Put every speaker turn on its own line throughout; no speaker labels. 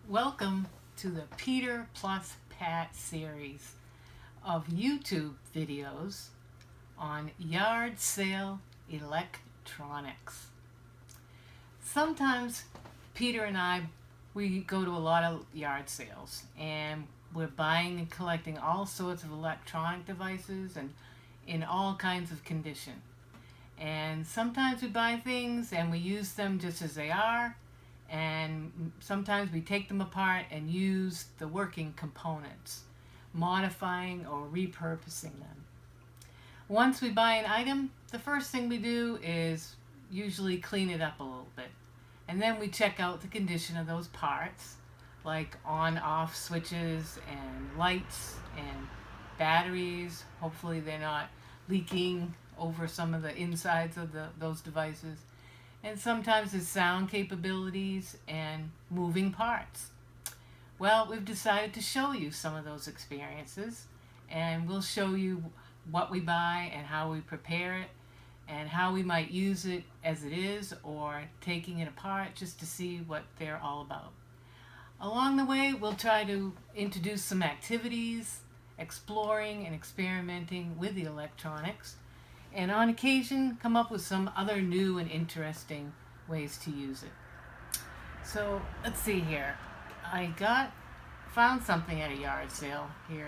Welcome to the Peter plus Pat series of YouTube videos on yard sale electronics. Sometimes Peter and we go to a lot of yard sales and we're buying and collecting all sorts of electronic devices and in all kinds of condition. And sometimes we buy things and we use them just as they are, and sometimes we take them apart and use the working components, modifying or repurposing them. Once we buy an item, the first thing we do is usually clean it up a little bit. And then we check out the condition of those parts, like on-off switches and lights and batteries. Hopefully they're not leaking over some of the insides of those devices. And sometimes it's sound capabilities and moving parts. Well, we've decided to show you some of those experiences, and we'll show you what we buy and how we prepare it and how we might use it as it is or taking it apart just to see what they're all about. Along the way, we'll try to introduce some activities, exploring and experimenting with the electronics, and on occasion come up with some other new and interesting ways to use it. So let's see here. I found something at a yard sale here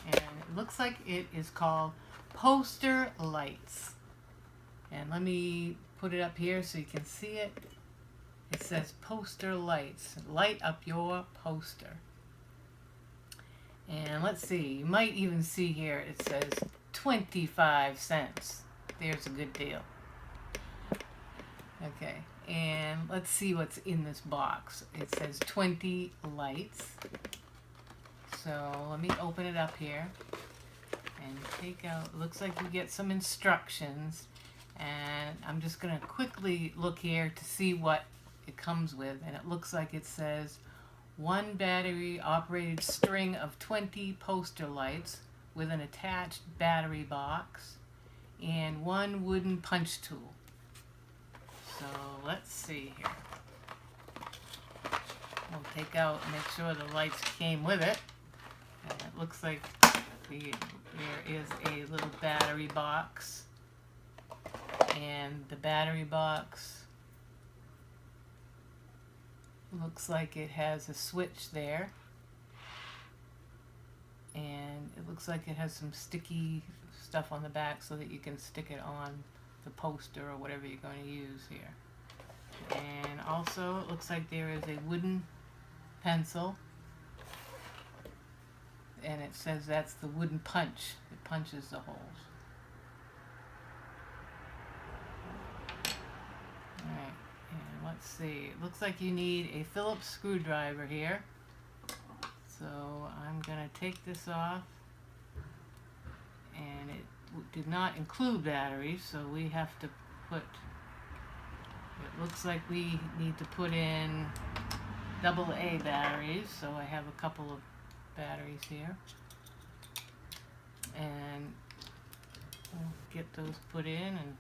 and it looks like it is called poster lights. And let me put it up here so you can see it. It says poster lights. Light up your poster. And let's see, you might even see here it says 25 cents. There's a good deal. Okay, and let's see what's in this box. It says 20 lights. So let me open it up here and take out, looks like you get some instructions, and I'm just going to quickly look here to see what it comes with, and it looks like it says one battery operated string of 20 poster lights with an attached battery box and one wooden punch tool. So let's see here. We'll take out and make sure the lights came with it. And it looks like there is a little battery box. And the battery box looks like it has a switch there. And it looks like it has some sticky stuff on the back so that you can stick it on the poster or whatever you're going to use here. And also it looks like there is a wooden pencil, and it says that's the wooden punch. It punches the holes. Alright, and let's see. It looks like you need a Phillips screwdriver here. So I'm going to take this off, and it did not include batteries, so we have to put, it looks like we need to put in AA batteries, so I have a couple of batteries here, and we'll get those put in and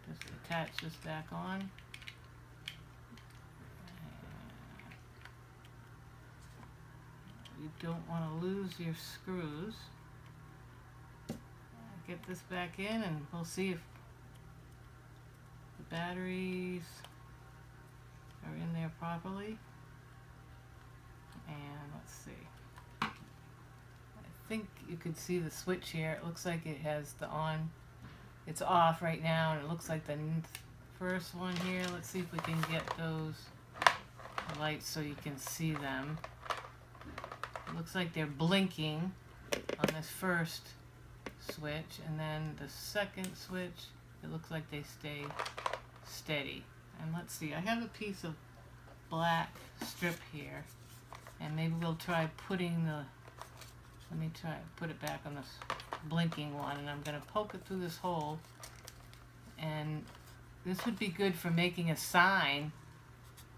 just attach this back on. You don't want to lose your screws. Get this back in and we'll see if the batteries are in there properly. And let's see. I think you could see the switch here. It looks like it has the on. It's off right now, and it looks like the first one here. Let's see if we can get those lights so you can see them. It looks like they're blinking on this first switch, and then the second switch, it looks like they stay steady. And let's see, I have a piece of black strip here, and maybe we'll try putting let me try put it back on this blinking one, and I'm going to poke it through this hole, and this would be good for making a sign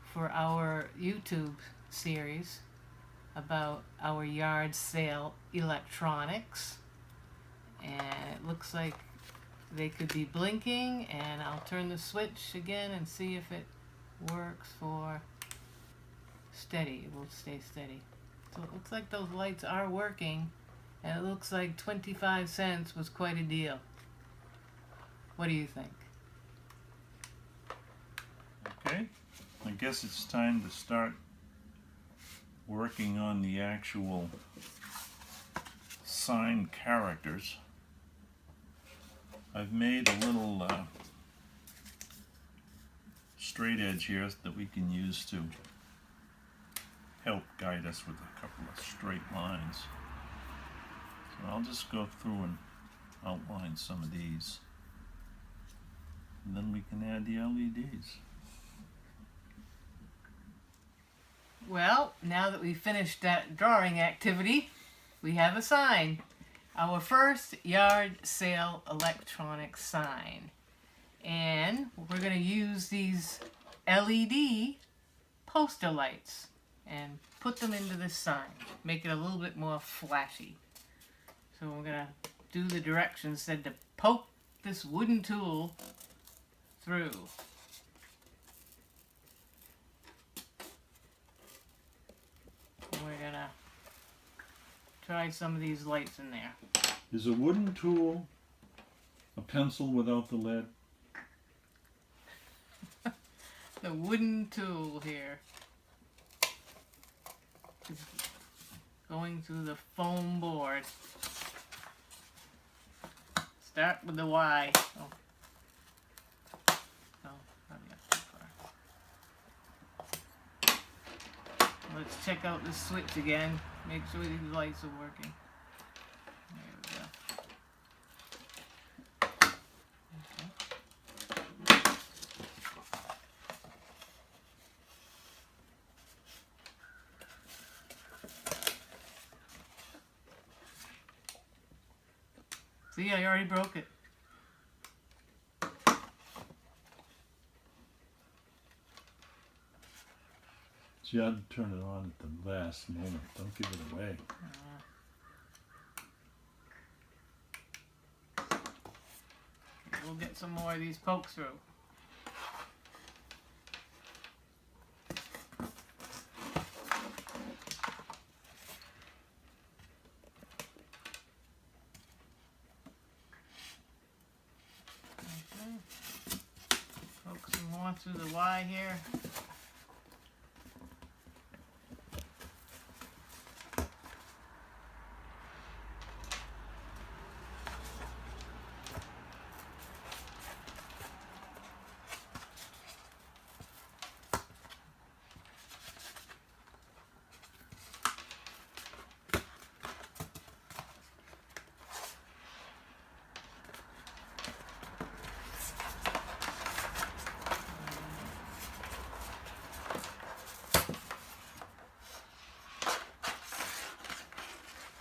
for our YouTube series about our yard sale electronics. And it looks like they could be blinking, and I'll turn the switch again and see if it works for steady. It will stay steady. So it looks like those lights are working, and it looks like 25 cents was quite a deal. What do you think?
Okay, I guess it's time to start working on the actual sign characters. I've made a little straight edge here that we can use to help guide us with a couple of straight lines. So I'll just go through and outline some of these, and then we can add the LEDs.
Well, now that we've finished that drawing activity, we have a sign. Our first yard sale electronic sign. And we're going to use these LED poster lights and put them into this sign. Make it a little bit more flashy. So we're going to do the directions, said to poke this wooden tool through. We're gonna try some of these lights in there.
Is a wooden tool a pencil without the lead?
The wooden tool here is going through the foam board. Start with the Y. Oh, probably got too far. Let's check out the switch again. Make sure these lights are working. There we go. See, I already broke it.
So you had to turn it on at the last moment. Don't give it away.
We'll get some more of these pokes through. Poke some more through the Y here.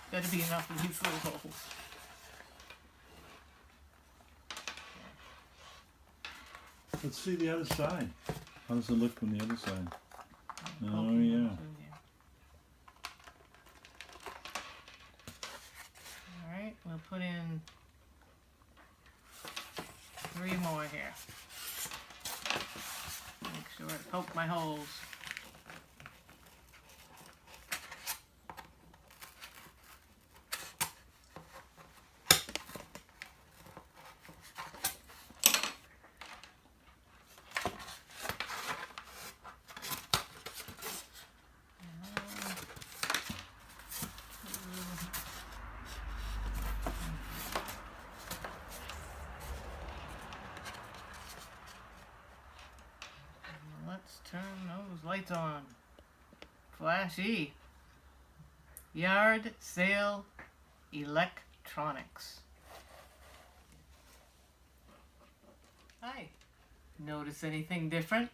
Better be enough of these little holes.
Let's see the other side. How does it look from the other side? Oh yeah.
Alright, we'll put in 3 more here. Make sure I poke my holes. Let's turn those lights on. Flashy. Yard sale electronics. Hi. Notice anything different?